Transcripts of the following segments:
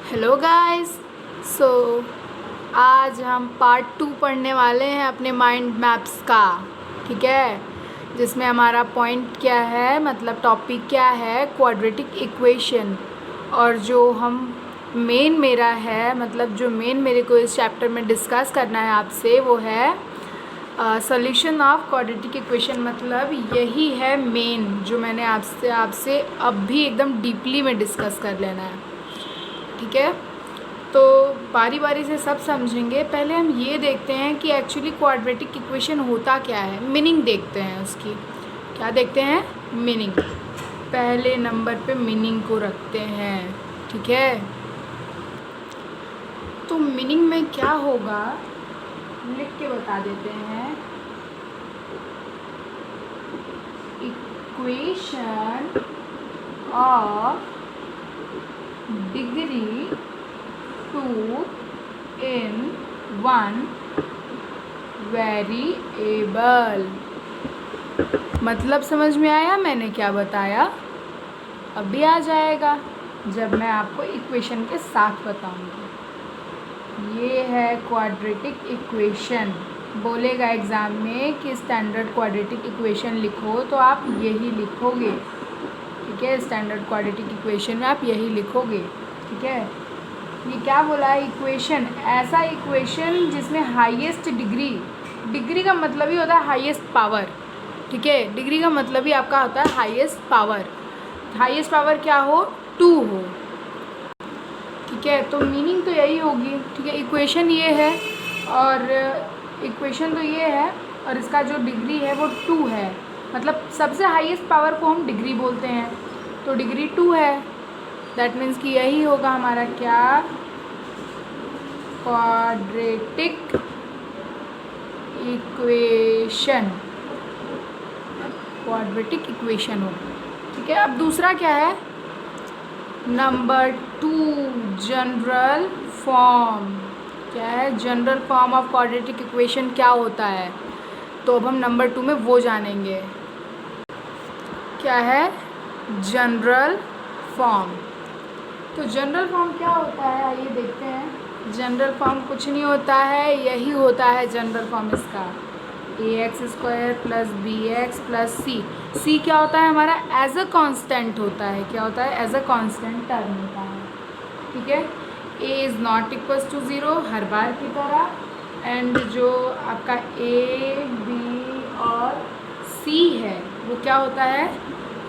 Hello guys. सो आज हम part 2 पढ़ने वाले हैं अपने माइंड मैप्स का। ठीक है, जिसमें हमारा पॉइंट क्या है, मतलब टॉपिक क्या है, क्वाड्रेटिक इक्वेशन। और जो हम मेरा है, मतलब जो मेरे को इस चैप्टर में डिस्कस करना है आपसे, वो है सॉल्यूशन ऑफ क्वाड्रेटिक इक्वेशन। मतलब यही है मेन जो मैंने आपसे अब भी एकदम डीपली में डिस्कस कर लेना है। ठीक है, तो बारी बारी से सब समझेंगे। पहले हम ये देखते हैं कि एक्चुअली क्वाड्रेटिक इक्वेशन होता क्या है, मीनिंग देखते हैं उसकी। क्या देखते हैं? मीनिंग। पहले नंबर पे मीनिंग को रखते हैं। ठीक है, तो मीनिंग में क्या होगा लिख के बता देते हैं। Equation of degree 2 in 1 variable. मतलब समझ में आया मैंने क्या बताया? अभी आ जाएगा जब मैं आपको इक्वेशन के साथ बताऊंगी। ये है क्वाड्रेटिक इक्वेशन। बोलेगा एग्ज़ाम में कि स्टैंडर्ड क्वाड्रेटिक इक्वेशन लिखो, तो आप यही लिखोगे। ठीक है, स्टैंडर्ड क्वाड्रेटिक इक्वेशन में आप यही लिखोगे। ठीक है, ये क्या बोला है? इक्वेशन, ऐसा इक्वेशन जिसमें हाईएस्ट डिग्री का मतलब ही होता है हाईएस्ट पावर। ठीक है, डिग्री का मतलब ही आपका होता है हाईएस्ट पावर। हाईएस्ट पावर क्या हो? 2 हो। ठीक है, तो मीनिंग तो यही होगी। ठीक है, इक्वेशन ये है और इक्वेशन तो ये है और इसका जो डिग्री है वो 2 है। मतलब सबसे हाईएस्ट पावर को हम डिग्री बोलते हैं, तो डिग्री 2 है। दैट मीन्स कि यही होगा हमारा क्या? Quadratic equation. क्वाड्रेटिक इक्वेशन हो। ठीक है, अब दूसरा क्या है? Number 2, general form. क्या है? General form of quadratic equation क्या होता है? तो अब हम नंबर 2 में वो जानेंगे। क्या है? General form. तो जनरल फॉर्म क्या होता है, आइए देखते हैं। जनरल फॉर्म कुछ नहीं होता है, यही होता है जनरल फॉर्म इसका। ax² + bx + c। c क्या होता है हमारा? एज अ कांस्टेंट होता है। क्या होता है? एज अ कांस्टेंट टर्म होता है। ठीक है, a ≠ 0 हर बार की तरह। एंड जो आपका a b और c है वो क्या होता है?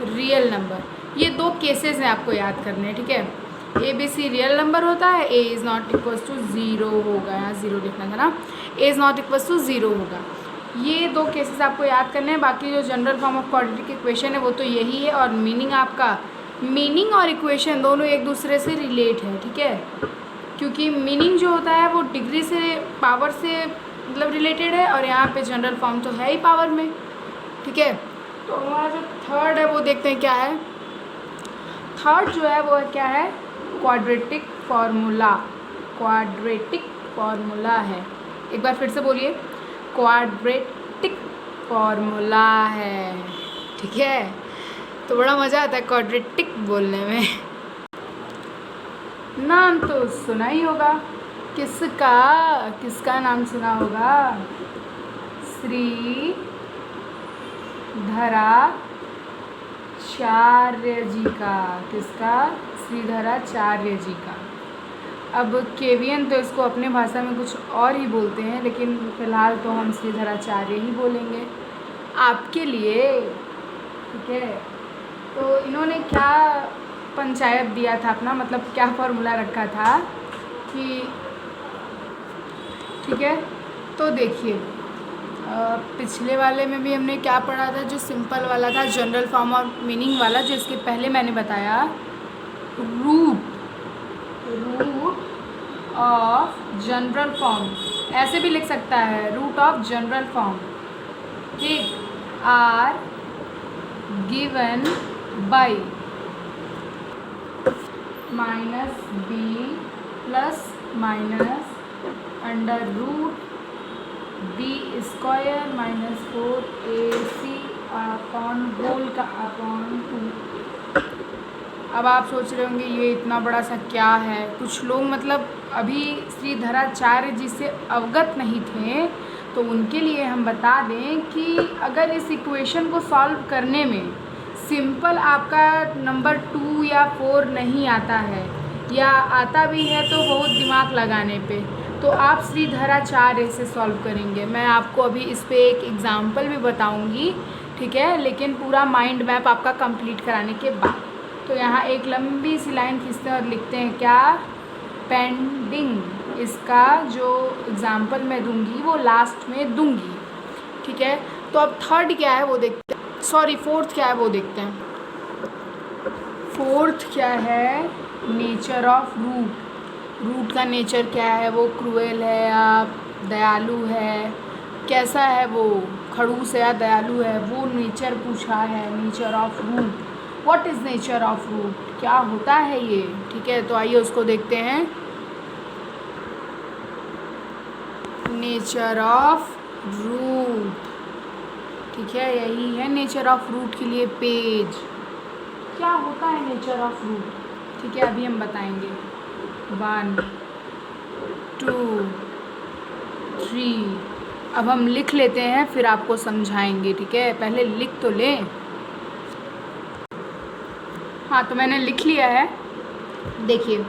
Real number. ये 2 केसेस हैं आपको याद करने हैं। ठीक है, A B C real number होता है, a ≠ 0 होगा, यहाँ 0 लिखना था ना, a ≠ 0 होगा। ये 2 केसेस आपको याद करने हैं। बाकी जो general form of quadratic equation है वो तो यही है। और मीनिंग आपका, मीनिंग और इक्वेशन दोनों एक दूसरे से रिलेट है। ठीक है, क्योंकि मीनिंग जो होता है वो डिग्री से, पावर से मतलब रिलेटेड है, और यहाँ पे जनरल फॉर्म तो है ही पावर में। ठीक है, तो हमारा जो थर्ड है वो देखते हैं क्या है। थर्ड जो है वो क्या है? Quadratic formula. क्वाड्रेटिक फार्मूला है। एक बार फिर से बोलिए, क्वाड्रेटिक फार्मूला है। ठीक है, तो बड़ा मज़ा आता है क्वाड्रेटिक बोलने में। नाम तो सुना ही होगा। किसका किसका नाम सुना होगा? श्रीधराचार्य जी का। किसका? श्रीधराचार्य जी का। अब केवियन तो इसको अपने भाषा में कुछ और ही बोलते हैं, लेकिन फ़िलहाल तो हम श्रीधराचार्य ही बोलेंगे आपके लिए। ठीक है, तो इन्होंने क्या पंचायत दिया था अपना, मतलब क्या फार्मूला रखा था कि, ठीक है, तो देखिए पिछले वाले में भी हमने क्या पढ़ा था, जो सिंपल वाला था, जनरल फॉर्म और मीनिंग वाला, जो इसके पहले मैंने बताया, रूट ऑफ जनरल फॉर्म, ऐसे भी लिख सकता है, रूट ऑफ जनरल फॉर्म। ठीक, are given by -b ± √b² - 4ac/2। अब आप सोच रहे होंगे ये इतना बड़ा सा क्या है। कुछ लोग मतलब अभी श्रीधराचार्य जी से अवगत नहीं थे, तो उनके लिए हम बता दें कि अगर इस इक्वेशन को सॉल्व करने में सिंपल आपका नंबर 2 या 4 नहीं आता है, या आता भी है तो बहुत दिमाग लगाने पे, तो आप श्रीधराचार्य से सॉल्व करेंगे। मैं आपको अभी इस पे एक एग्ज़ाम्पल भी बताऊंगी, ठीक है, लेकिन पूरा माइंड मैप आपका कंप्लीट कराने के बाद। तो यहाँ एक लंबी सी लाइन खींचते हैं और लिखते हैं क्या, पेंडिंग। इसका जो एग्ज़ाम्पल मैं दूंगी वो लास्ट में दूंगी, ठीक है। तो अब थर्ड क्या है वो देखते हैं, सॉरी फोर्थ क्या है वो देखते हैं। फोर्थ क्या है, नेचर ऑफ रूट। रूट का नेचर क्या है, वो क्रूएल है या दयालु है, कैसा है वो, खड़ूस है या दयालु है, वो नेचर पूछा है, nature of root. What is nature of root, क्या होता है ये, ठीक है। तो आइए उसको देखते हैं। नेचर ऑफ रूट, ठीक है, यही है नेचर ऑफ रूट के लिए पेज। क्या होता है नेचर ऑफ रूट, ठीक है, अभी हम बताएंगे। 1 2 3, अब हम लिख लेते हैं फिर आपको समझाएंगे, ठीक है। पहले लिख तो लें। हाँ, तो मैंने लिख लिया है। देखिए,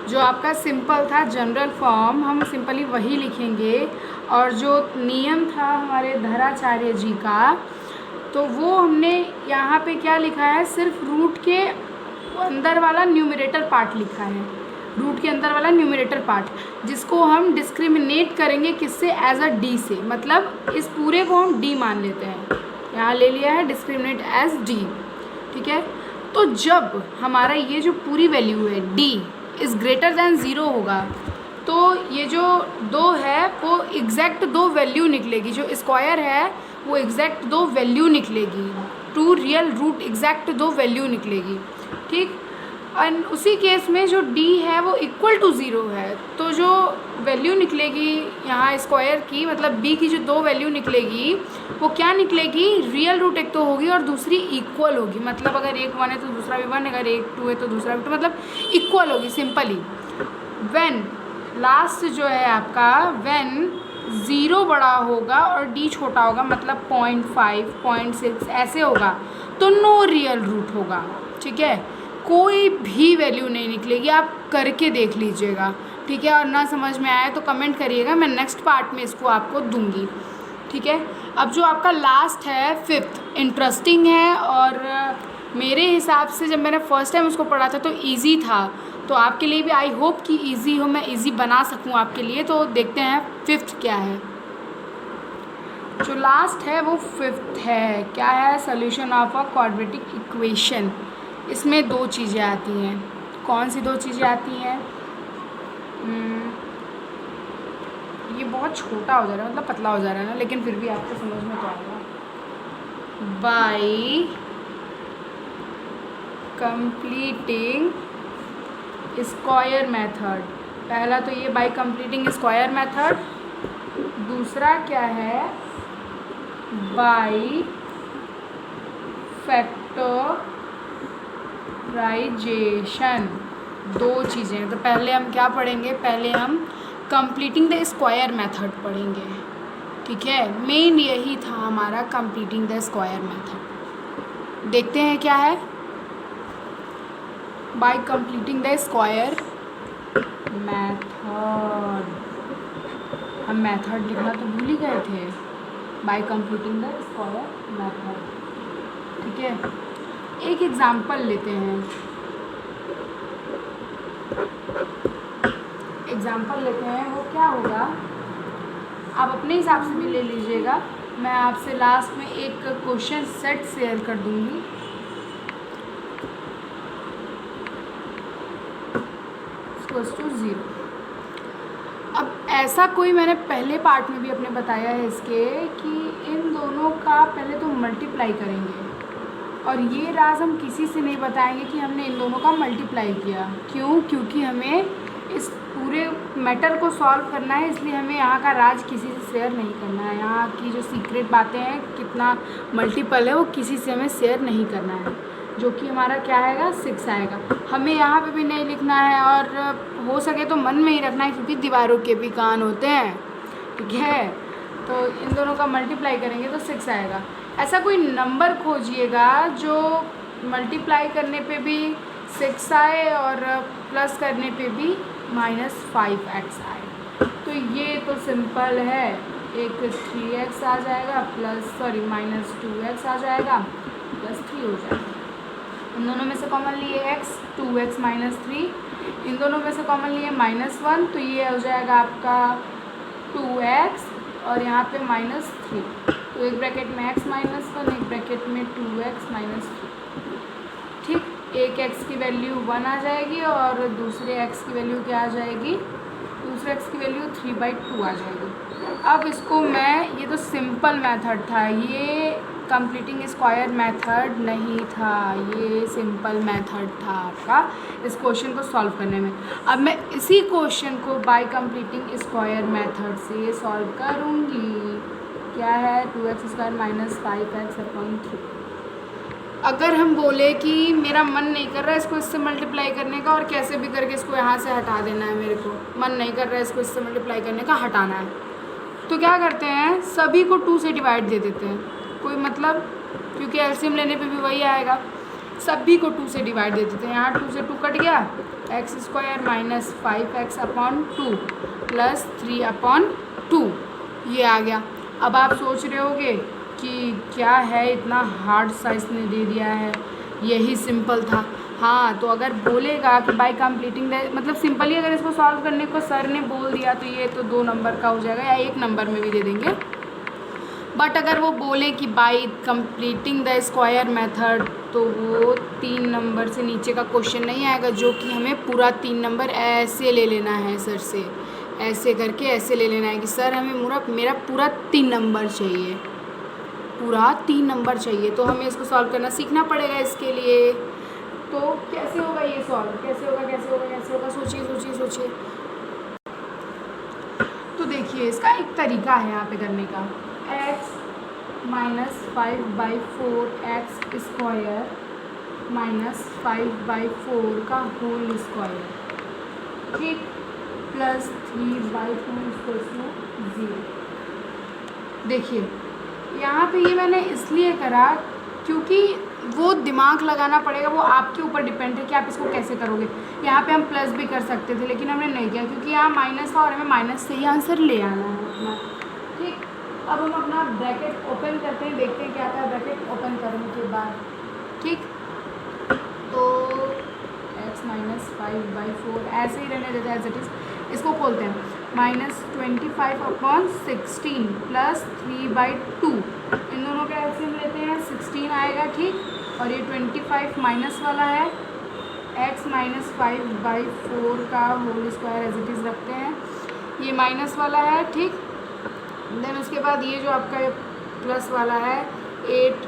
जो आपका सिंपल था जनरल फॉर्म, हम सिंपली वही लिखेंगे, और जो नियम था हमारे धराचार्य जी का, तो वो हमने यहाँ पे क्या लिखा है, सिर्फ रूट के अंदर वाला न्यूमरेटर पार्ट लिखा है। रूट के अंदर वाला न्यूमरेटर पार्ट, जिसको हम डिस्क्रिमिनेट करेंगे किससे, एज अ डी से, मतलब इस पूरे को हम डी मान लेते हैं। यहाँ ले लिया है डिस्क्रिमिनेट एज डी, ठीक है। तो जब हमारा ये जो पूरी वैल्यू है डी इज़ ग्रेटर दैन 0 होगा, तो ये जो 2 है वो एग्जैक्ट 2 वैल्यू निकलेगी। जो स्क्वायर है वो एग्जैक्ट 2 वैल्यू निकलेगी, 2 रियल रूट एग्जैक्ट 2 वैल्यू निकलेगी, ठीक। और उसी केस में जो d है वो इक्वल टू 0 है, तो जो वैल्यू निकलेगी यहाँ स्क्वायर की, मतलब b की जो 2 वैल्यू निकलेगी वो क्या निकलेगी, रियल रूट एक तो होगी और दूसरी इक्वल होगी। मतलब अगर एक 1 है तो दूसरा भी 1, अगर एक 2 है तो दूसरा भी 2, मतलब इक्वल होगी सिंपली। व्हेन लास्ट जो है आपका, व्हेन 0 बड़ा होगा और d छोटा होगा, मतलब 0.5 0.6 ऐसे होगा, तो नो रियल रूट होगा, ठीक है। कोई भी वैल्यू नहीं निकलेगी, आप करके देख लीजिएगा, ठीक है। और ना समझ में आए तो कमेंट करिएगा, मैं नेक्स्ट पार्ट में इसको आपको दूंगी, ठीक है। अब जो आपका लास्ट है फिफ्थ, इंटरेस्टिंग है, और मेरे हिसाब से जब मैंने फर्स्ट टाइम उसको पढ़ा था तो इजी था, तो आपके लिए भी आई होप कि इजी हो, मैं इजी बना सकूं आपके लिए। तो देखते हैं फिफ्थ क्या है। जो लास्ट है वो फिफ्थ है, क्या है, solution of a quadratic equation. इसमें 2 चीज़ें आती हैं। कौन सी 2 चीज़ें आती हैं, ये बहुत छोटा हो जा रहा है, मतलब पतला हो जा रहा है ना, लेकिन फिर भी आपको समझ में तो आएगा। बाय कंप्लीटिंग स्क्वायर मेथड, पहला तो ये बाय कंप्लीटिंग स्क्वायर मेथड, दूसरा क्या है, बाय फैक्टराइजेशन। 2 चीज़ें। तो पहले हम क्या पढ़ेंगे, पहले हम कंप्लीटिंग द स्क्वायर मेथड पढ़ेंगे, ठीक है। मेन यही था हमारा, कंप्लीटिंग द स्क्वायर मेथड। देखते हैं क्या है, bye completing the square method. हम मेथड लिखना तो भूल ही गए थे, bye completing the square method, ठीक है। एक एग्जांपल लेते हैं, वो क्या होगा, आप अपने हिसाब से भी ले लीजिएगा। मैं आपसे लास्ट में एक क्वेश्चन सेट शेयर कर दूंगी, इक्वल्स टू 0। अब ऐसा कोई, मैंने पहले पार्ट में भी अपने बताया है इसके, कि इन दोनों का पहले तो मल्टीप्लाई करेंगे, और ये राज हम किसी से नहीं बताएंगे कि हमने इन दोनों का मल्टीप्लाई किया। क्यों, क्योंकि हमें इस पूरे मैटर को सॉल्व करना है, इसलिए हमें यहाँ का राज किसी से शेयर नहीं करना है। यहाँ की जो सीक्रेट बातें हैं, कितना मल्टीपल है, वो किसी से हमें शेयर नहीं करना है, जो कि हमारा क्या आएगा 6 आएगा। हमें यहाँ पे भी नहीं लिखना है और हो सके तो मन में ही रखना है क्योंकि दीवारों के भी कान होते हैं, ठीक है। तो इन दोनों का मल्टीप्लाई करेंगे तो 6 आएगा। ऐसा कोई नंबर खोजिएगा जो मल्टीप्लाई करने पे भी 6 आए और प्लस करने पे भी -5x आए। तो ये तो सिंपल है, एक 3x आ जाएगा -2x आ जाएगा +3 हो जाएगा। इन दोनों में से कॉमन लिए x, 2x -3, इन दोनों में से कॉमन लिए -1, तो ये हो जाएगा आपका 2x और यहाँ पे -3। तो एक ब्रैकेट में x -1, एक ब्रैकेट में 2x -3, ठीक। एक x की वैल्यू 1 आ जाएगी और दूसरे x की वैल्यू क्या आ जाएगी, दूसरे x की वैल्यू 3/2 आ जाएगी। अब इसको मैं, ये तो सिंपल मेथड था, ये कंप्लीटिंग स्क्वायर मेथड नहीं था, ये सिंपल मेथड था आपका इस क्वेश्चन को सॉल्व करने में। अब मैं इसी क्वेश्चन को बाय कंप्लीटिंग स्क्वायर मेथड से सॉल्व करूँगी। क्या है 2x² -5x/3। अगर हम बोले कि मेरा मन नहीं कर रहा है इसको इससे मल्टीप्लाई करने का और कैसे भी करके इसको यहाँ से हटा देना है, मेरे को मन नहीं कर रहा है इसको इससे मल्टीप्लाई करने का, हटाना है, तो क्या करते हैं सभी को 2 से डिवाइड दे देते हैं। कोई मतलब, क्योंकि एलसीएम लेने पे भी वही आएगा, सभी को 2 से डिवाइड दे देते हैं। यहाँ 2 से 2 कट गया, x² -5x/2 + 3/2 ये आ गया। अब आप सोच रहे होगे कि क्या है इतना हार्ड सा इसने दे दिया है, यही सिंपल था। हाँ, तो अगर बोलेगा कि बाय कंप्लीटिंग मतलब सिंपली अगर इसको सॉल्व करने को सर ने बोल दिया तो ये तो 2 नंबर का हो जाएगा या 1 नंबर में भी दे देंगे। बट अगर वो बोले कि bye completing the square method तो वो 3 नंबर से नीचे का क्वेश्चन नहीं आएगा, जो कि हमें पूरा 3 नंबर ऐसे ले लेना है सर से, ऐसे करके ऐसे ले लेना है कि सर हमें मेरा पूरा 3 नंबर चाहिए, पूरा 3 नंबर चाहिए। तो हमें इसको सॉल्व करना सीखना पड़ेगा इसके लिए। तो कैसे होगा ये सॉल्व, कैसे होगा, सोचिए। तो देखिए इसका एक तरीका है यहाँ पे करने का, x -5/4x² -5/4 का होल स्क्वायर, ठीक, +3/2 = 0। देखिए यहाँ पे ये मैंने इसलिए करा क्योंकि वो दिमाग लगाना पड़ेगा, वो आपके ऊपर डिपेंड है कि आप इसको कैसे करोगे। यहाँ पे हम प्लस भी कर सकते थे लेकिन हमने नहीं किया क्योंकि यहाँ माइनस था और हमें माइनस से ही आंसर ले आना है अपना, ठीक। अब हम अपना ब्रैकेट ओपन करते हैं, देखते हैं क्या था ब्रैकेट ओपन करने के बाद, ठीक। तो x -5/4 ऐसे ही रहने देते हैं एज इट इज़। इसको खोलते हैं, -25/16 + 3/2, इन दोनों का एलसीएम लेते हैं, 16 आएगा, ठीक। और ये 25 माइनस वाला है, x -5/4 का whole square as it is रखते हैं, ये माइनस वाला है, ठीक। देन उसके बाद ये जो आपका प्लस वाला है 8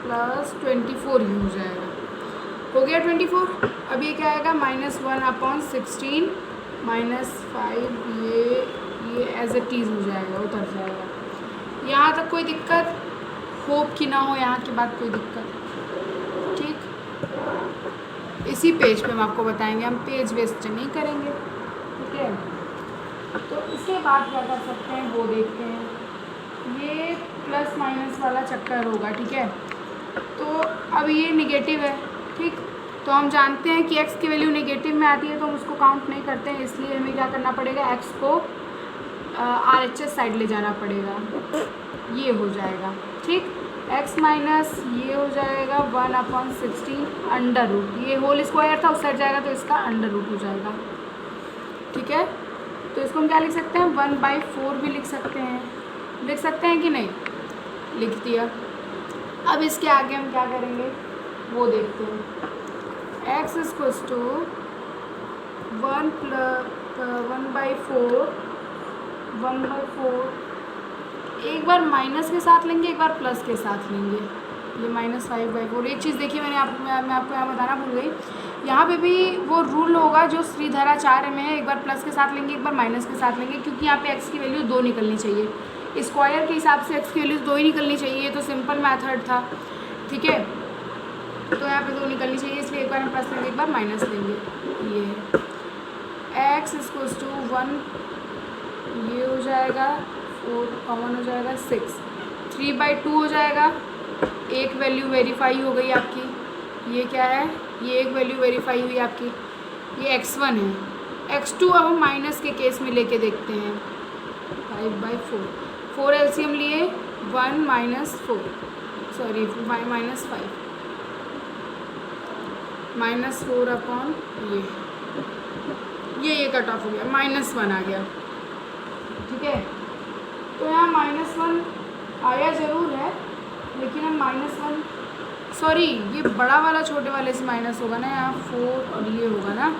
+ 24 ही हो जाएगा, हो गया 24। अब ये क्या आएगा -1/16 -5, ये एज इट इज़ हो जाएगा, उतर जाएगा। यहाँ तक कोई दिक्कत, होप कि ना हो यहाँ के बाद कोई दिक्कत, ठीक। इसी पेज पे हम आपको बताएंगे, हम पेज वेस्ट नहीं करेंगे, ठीक है। तो इसके बाद क्या कर सकते हैं वो देखते हैं, ये प्लस माइनस वाला चक्कर होगा, ठीक है। तो अब ये निगेटिव है, ठीक। तो हम जानते हैं कि x की वैल्यू नेगेटिव में आती है तो हम उसको काउंट नहीं करते हैं, इसलिए हमें क्या करना पड़ेगा, x को RHS साइड ले जाना पड़ेगा, ये हो जाएगा, ठीक। x माइनस ये हो जाएगा 1/16 √, ये होल स्क्वायर था उस साइड जाएगा तो इसका √, हो जाएगा, ठीक है। तो इसको हम क्या लिख सकते हैं 1/4 भी लिख सकते हैं कि नहीं, लिख दिया। अब इसके आगे हम क्या करेंगे वो देखते हैं, x = 1/4 एक बार माइनस के साथ लेंगे, एक बार प्लस के साथ लेंगे, ये -5/4। एक चीज़ देखिए मैं आपको यहाँ बताना भूल गई, यहाँ पे भी वो रूल होगा जो श्रीधराचार्य में है, एक बार प्लस के साथ लेंगे, एक बार माइनस के साथ लेंगे, क्योंकि यहाँ पे x की वैल्यू 2 निकलनी चाहिए, स्क्वायर के हिसाब से x की वैल्यू 2 ही निकलनी चाहिए, ये तो सिंपल मेथड था, ठीक है। तो यहाँ पे 2 निकलनी चाहिए, इसलिए एक बार हम प्लस लेंगे, एक बार माइनस लेंगे। ये x इक्वल्स टू 1, ये हो जाएगा 4 कॉमन हो जाएगा 6, 3/2 हो जाएगा। एक वैल्यू वेरीफाई हो गई आपकी। ये क्या है, ये एक वैल्यू वेरीफाई हुई आपकी, ये x1 है। x2 अब हम माइनस के केस में लेके देखते हैं। 5/4, 4 एलसीएम लिए 1 माइनस 4, सॉरी माइनस 5, -4 अपॉन ये कट ऑफ हो गया, -1 आ गया। ठीक है, तो यहाँ -1 आया ज़रूर है, लेकिन हम -1 सॉरी ये बड़ा वाला छोटे वाले से माइनस होगा ना, यहाँ 4 और ये होगा ना,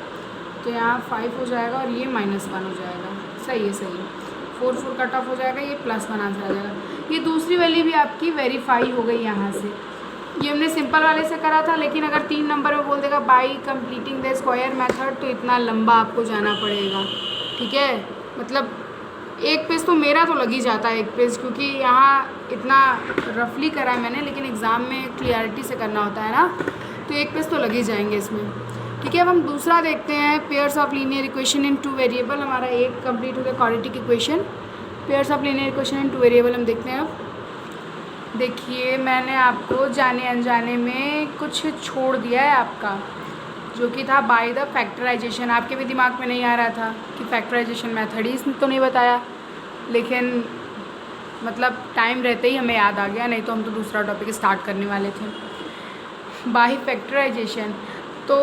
तो यहाँ 5 हो जाएगा और ये -1 हो जाएगा। सही है, सही है। 4 कट ऑफ हो जाएगा, ये +1 आंसर आ जाएगा। ये दूसरी वैल्यू भी आपकी वेरीफाई हो गई यहाँ से। ये हमने सिंपल वाले से करा था, लेकिन अगर 3 नंबर में बोल देगा by completing the square method, तो इतना लंबा आपको जाना पड़ेगा। ठीक है, मतलब एक पेज तो मेरा तो लग ही जाता है, एक पेज, क्योंकि यहाँ इतना रफली करा है मैंने, लेकिन एग्ज़ाम में क्लियरिटी से करना होता है ना, तो एक पेज तो लग ही जाएंगे इसमें। ठीक है, अब हम दूसरा देखते हैं, pairs of linear equation in 2 variable. हमारा एक कंप्लीट हो गया, quadratic equation. Pairs of linear equation in 2 variable हम देखते हैं। अब देखिए, मैंने आपको जाने अनजाने में कुछ छोड़ दिया है आपका, जो कि था बाय द फैक्टराइजेशन। आपके भी दिमाग में नहीं आ रहा था कि फैक्टराइजेशन मेथड ही इसने तो नहीं बताया, लेकिन मतलब टाइम रहते ही हमें याद आ गया, नहीं तो हम तो दूसरा टॉपिक स्टार्ट करने वाले थे। बाय फैक्टराइजेशन तो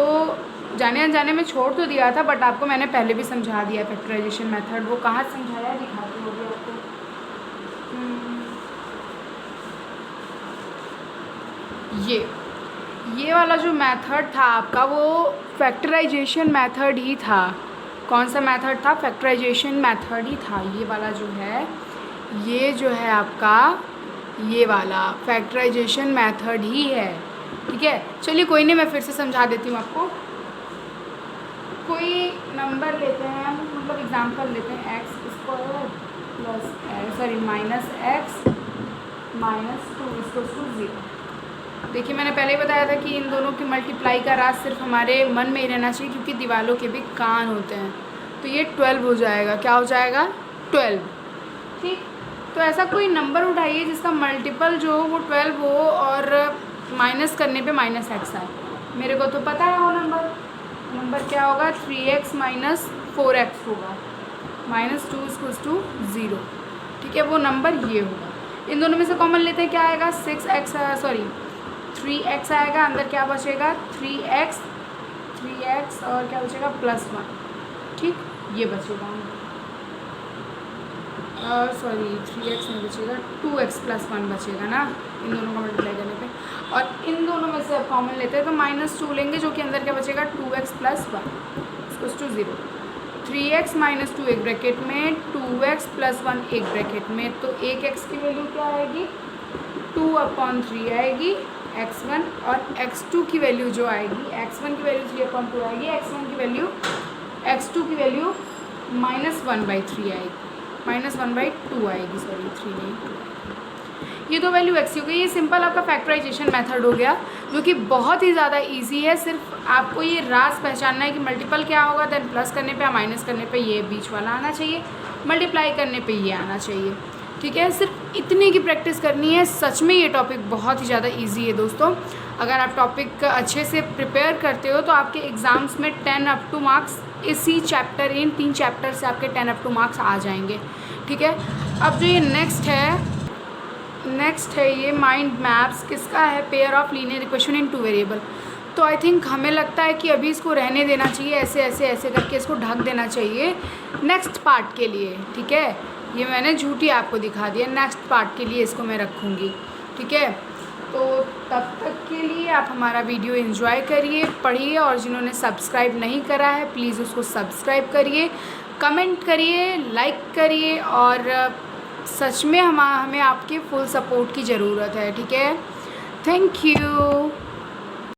जाने अनजाने में छोड़ तो दिया था, बट आपको मैंने पहले भी समझा दिया फैक्टराइजेशन मेथड। वो कहाँ समझाया, दिखाती होगी आपको। ये वाला जो मेथड था आपका, वो फैक्टराइजेशन मेथड ही था। कौन सा मेथड था, फैक्टराइजेशन मेथड ही था। ये वाला जो है, ये जो है आपका, ये वाला फैक्टराइजेशन मेथड ही है। ठीक है, चलिए कोई नहीं, मैं फिर से समझा देती हूँ आपको। कोई नंबर लेते हैं हम, मतलब एग्जांपल लेते हैं, x² प्लस सॉरी -x -2 = 0। देखिए, मैंने पहले ही बताया था कि इन दोनों की मल्टीप्लाई का राज सिर्फ हमारे मन में ही रहना चाहिए, क्योंकि दीवालों के भी कान होते हैं। तो ये 12 हो जाएगा। क्या हो जाएगा, 12। ठीक, तो ऐसा कोई नंबर उठाइए जिसका मल्टीपल जो हो वो 12 हो और माइनस करने पे -x आए। मेरे को तो पता है वो नंबर क्या होगा, 3x - 4x होगा, -2 = 0। ठीक है, वो नंबर ये होगा। इन दोनों में से कॉमन लेते हैं, क्या आएगा, 3x आएगा, अंदर क्या बचेगा, 3x और क्या बचेगा, +1। ठीक, ये बचेगा, सॉरी 3x नहीं बचेगा, 2x + 1 बचेगा ना, इन दोनों को मल्टीप्लाई करने पे। और इन दोनों में से अब कॉमन लेते हैं तो -2 लेंगे, जो कि अंदर क्या बचेगा, 2x + 1 = 0। 3x - 2 एक ब्रैकेट में, 2x + 1 एक ब्रैकेट में, तो एक x की वैल्यू क्या आएगी, 2/3 आएगी x1, और x2 की वैल्यू जो आएगी, x1 की वैल्यू 3/2 आएगी, x2 की वैल्यू -1/3 आएगी, -1/2 आएगी, सॉरी 3 नहीं 2। ये तो वैल्यू x हो गई। ये सिंपल आपका फैक्टराइजेशन मेथड हो गया, जो कि बहुत ही ज़्यादा इजी है। सिर्फ आपको ये राज पहचानना है कि मल्टीपल क्या होगा, देन प्लस करने पे या माइनस करने पे ये बीच वाला आना चाहिए, मल्टीप्लाई करने पे ये आना चाहिए। ठीक है, सिर्फ इतने की प्रैक्टिस करनी है। सच में ये टॉपिक बहुत ही ज़्यादा ईजी है दोस्तों। अगर आप टॉपिक अच्छे से प्रिपेयर करते हो तो आपके एग्ज़ाम्स में 10 मार्क्स इसी चैप्टर, इन 3 चैप्टर से आपके 10 मार्क्स आ जाएंगे। ठीक है, अब जो ये नेक्स्ट है ये माइंड मैप्स, किसका है, pair of linear equation in 2 variable. तो आई थिंक हमें लगता है कि अभी इसको रहने देना चाहिए, ऐसे करके इसको ढक देना चाहिए नेक्स्ट पार्ट के लिए। ठीक है, ये मैंने झूठी आपको दिखा दिया, नेक्स्ट पार्ट के लिए इसको मैं रखूँगी। ठीक है, तो तब तक के लिए आप हमारा वीडियो एंजॉय करिए, पढ़िए, और जिन्होंने सब्सक्राइब नहीं करा है प्लीज़ उसको सब्सक्राइब करिए, कमेंट करिए, लाइक करिए, और सच में हमें आपके फुल सपोर्ट की ज़रूरत है। ठीक है, थैंक यू।